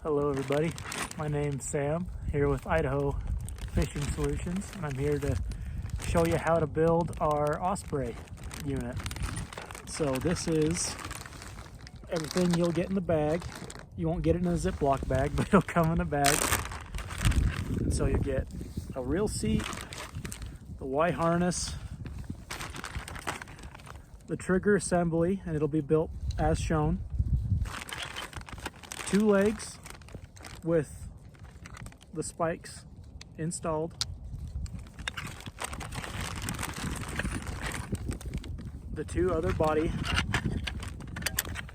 Hello everybody, my name's Sam, here with Idaho Fishing Solutions, and I'm here to show you how to build our Osprey unit. So this is everything you'll get in the bag. You won't get it in a Ziploc bag, but it'll come in a bag. And so you get a reel seat, the Y harness, the trigger assembly, and it'll be built as shown. 2 legs with the spikes installed. The 2 other body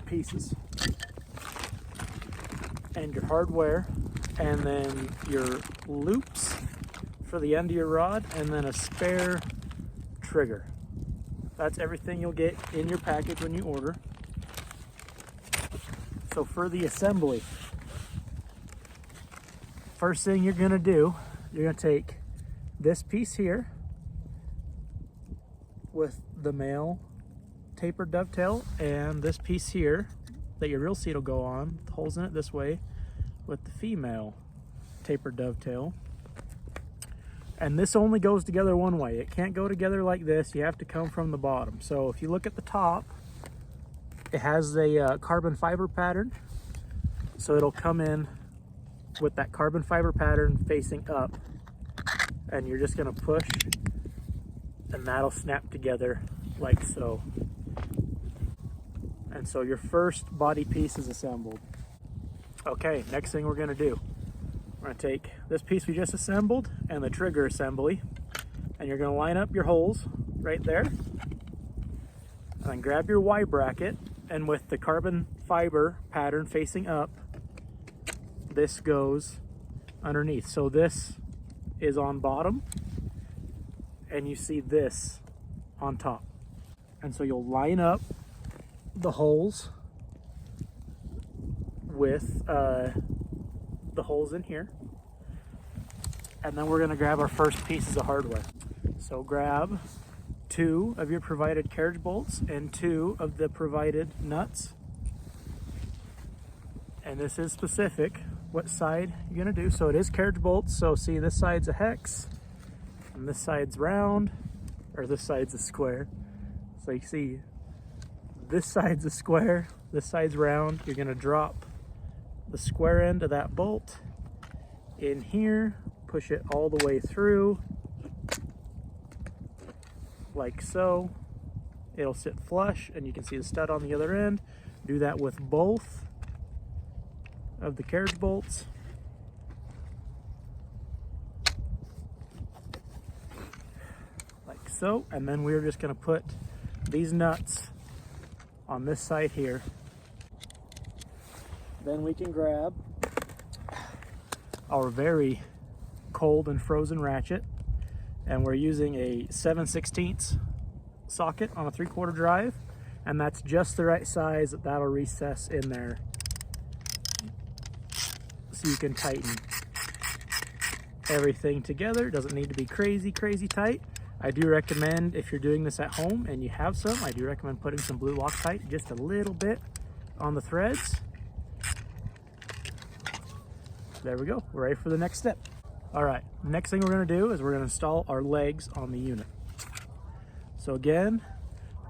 pieces. And your hardware, and then your loops for the end of your rod, and then a spare trigger. That's everything you'll get in your package when you order. So for the assembly, first thing you're gonna do, you're gonna take this piece here with the male tapered dovetail, and this piece here that your reel seat will go on, with holes in it this way, with the female tapered dovetail. And this only goes together one way. It can't go together like this. You have to come from the bottom. So if you look at the top, it has a carbon fiber pattern. So it'll come in with that carbon fiber pattern facing up, and you're just gonna push and that'll snap together like so. And so your first body piece is assembled. Okay, next thing we're gonna do, we're gonna take this piece we just assembled and the trigger assembly, and you're gonna line up your holes right there, and then grab your Y bracket, and with the carbon fiber pattern facing up, this goes underneath. So this is on bottom, and you see this on top. And so you'll line up the holes with the holes in here. And then we're gonna grab our first pieces of hardware. So grab 2 of your provided carriage bolts and 2 of the provided nuts. And this is specific what side you're gonna do. So it is carriage bolts. So see, this side's a hex and this side's round, or this side's a square. So you see, this side's a square, this side's round. You're gonna drop the square end of that bolt in here, push it all the way through, like so. It'll sit flush, and you can see the stud on the other end. Do that with both of the carriage bolts. Like so. And then we're just gonna put these nuts on this side here. Then we can grab our very cold and frozen ratchet, and we're using a 7/16 socket on a 3/4 drive, and that's just the right size that'll recess in there so you can tighten everything together. It doesn't need to be crazy tight. I do recommend, if you're doing this at home and you have some, I do recommend putting some blue Loctite just a little bit on the threads. There we go, we're ready for the next step. All right, next thing we're gonna do is we're gonna install our legs on the unit. So again,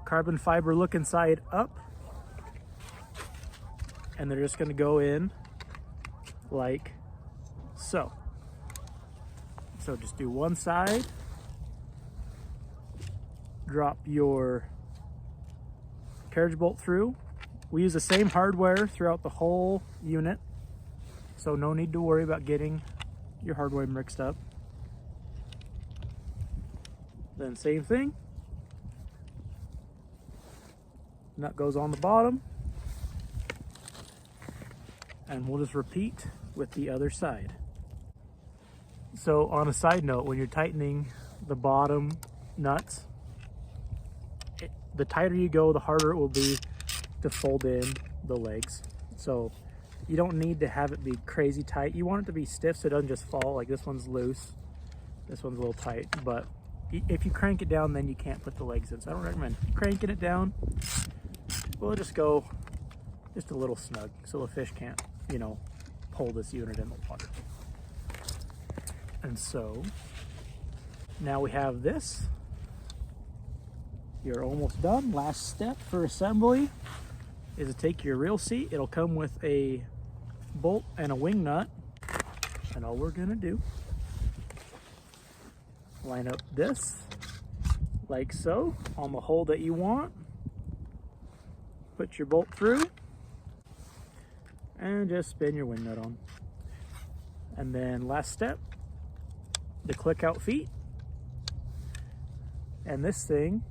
carbon fiber looking side up, and they're just gonna go in like so. So just do one side, drop your carriage bolt through. We use the same hardware throughout the whole unit, so no need to worry about getting your hardware mixed up. Then same thing, nut goes on the bottom, and we'll just repeat with the other side. So on a side note, when you're tightening the bottom nuts, the tighter you go, the harder it will be to fold in the legs. So you don't need to have it be crazy tight. You want it to be stiff so it doesn't just fall. Like this one's loose, this one's a little tight, but if you crank it down, then you can't put the legs in. So I don't recommend cranking it down. We'll just go just a little snug so the fish can't, you know, pull this unit in the water. And so now we have this. You're almost done. Last step for assembly is to take your reel seat. It'll come with a bolt and a wing nut. And all we're gonna do, line up this like so on the hole that you want. Put your bolt through and just spin your wing nut on. And then last step, the click out feet. And this thing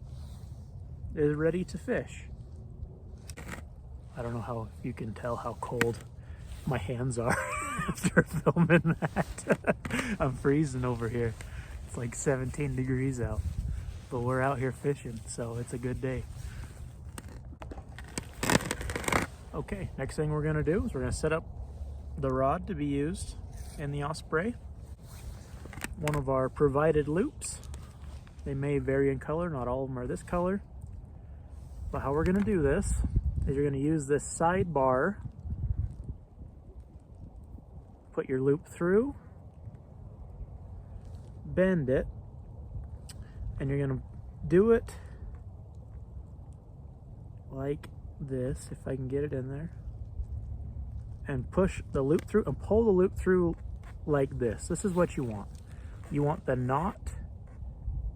is ready to fish. I don't know how you can tell how cold my hands are after filming that. I'm freezing over here. It's like 17 degrees out, but we're out here fishing, so it's a good day. Okay, next thing we're gonna do is we're gonna set up the rod to be used in the Osprey. One of our provided loops. They may vary in color, not all of them are this color. But how we're gonna do this is you're gonna use this side bar, put your loop through, bend it, and you're gonna do it like this, if I can get it in there, and push the loop through and pull the loop through like this. This is what you want. You want the knot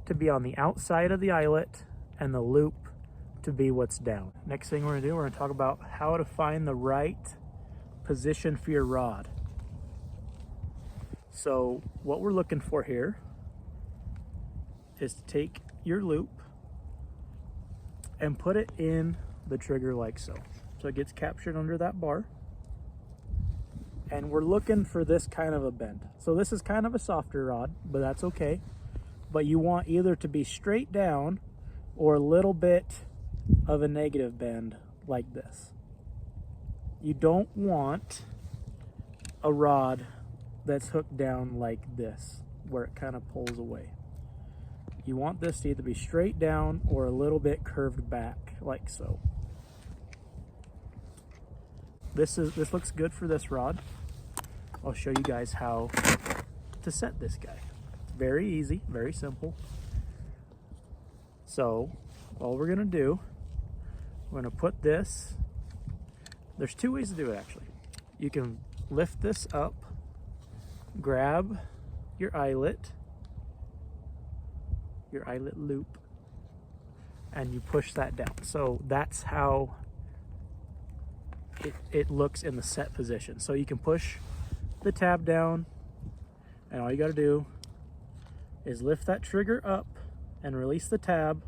to be on the outside of the eyelet and the loop to be what's down. Next thing we're gonna do, we're gonna talk about how to find the right position for your rod. So what we're looking for here is to take your loop and put it in the trigger like so. So it gets captured under that bar. And we're looking for this kind of a bend. So this is kind of a softer rod, but that's okay. But you want either to be straight down or a little bit of a negative bend like this. You don't want a rod that's hooked down like this, where it kind of pulls away. You want this to either be straight down or a little bit curved back, like so. This looks good for this rod. I'll show you guys how to set this guy. It's very easy, very simple. So all we're gonna do, we're gonna put this, there's two ways to do it actually. You can lift this up, grab your eyelet loop, and you push that down. So that's how it looks in the set position. So you can push the tab down, and all you got to do is lift that trigger up and release the tab,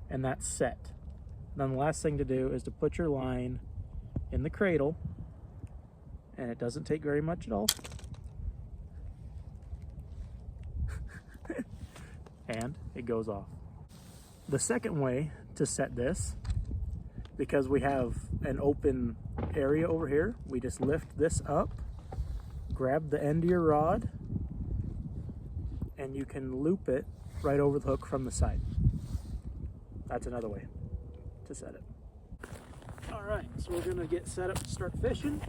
and that's set. Then the last thing to do is to put your line in the cradle, and it doesn't take very much at all. And it goes off. The second way to set this, because we have an open area over here, we just lift this up, grab the end of your rod, and you can loop it right over the hook from the side. That's another way to set it. All right, so we're gonna get set up to start fishing.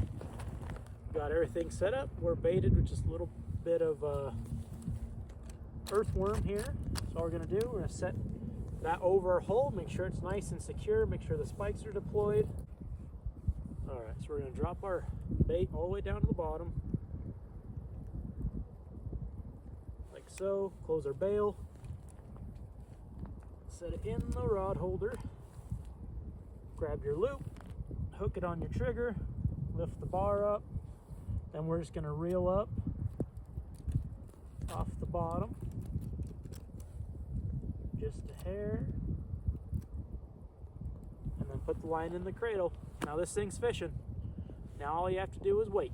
Got everything set up. We're baited with just a little bit of earthworm here. So all we're gonna do, we're gonna set that over our hole, make sure it's nice and secure, make sure the spikes are deployed. All right, so we're gonna drop our bait all the way down to the bottom, like so. Close our bail, set it in the rod holder, grab your loop, hook it on your trigger, lift the bar up, then we're just gonna reel up off the bottom, just a hair, and then put the line in the cradle. Now this thing's fishing. Now all you have to do is wait.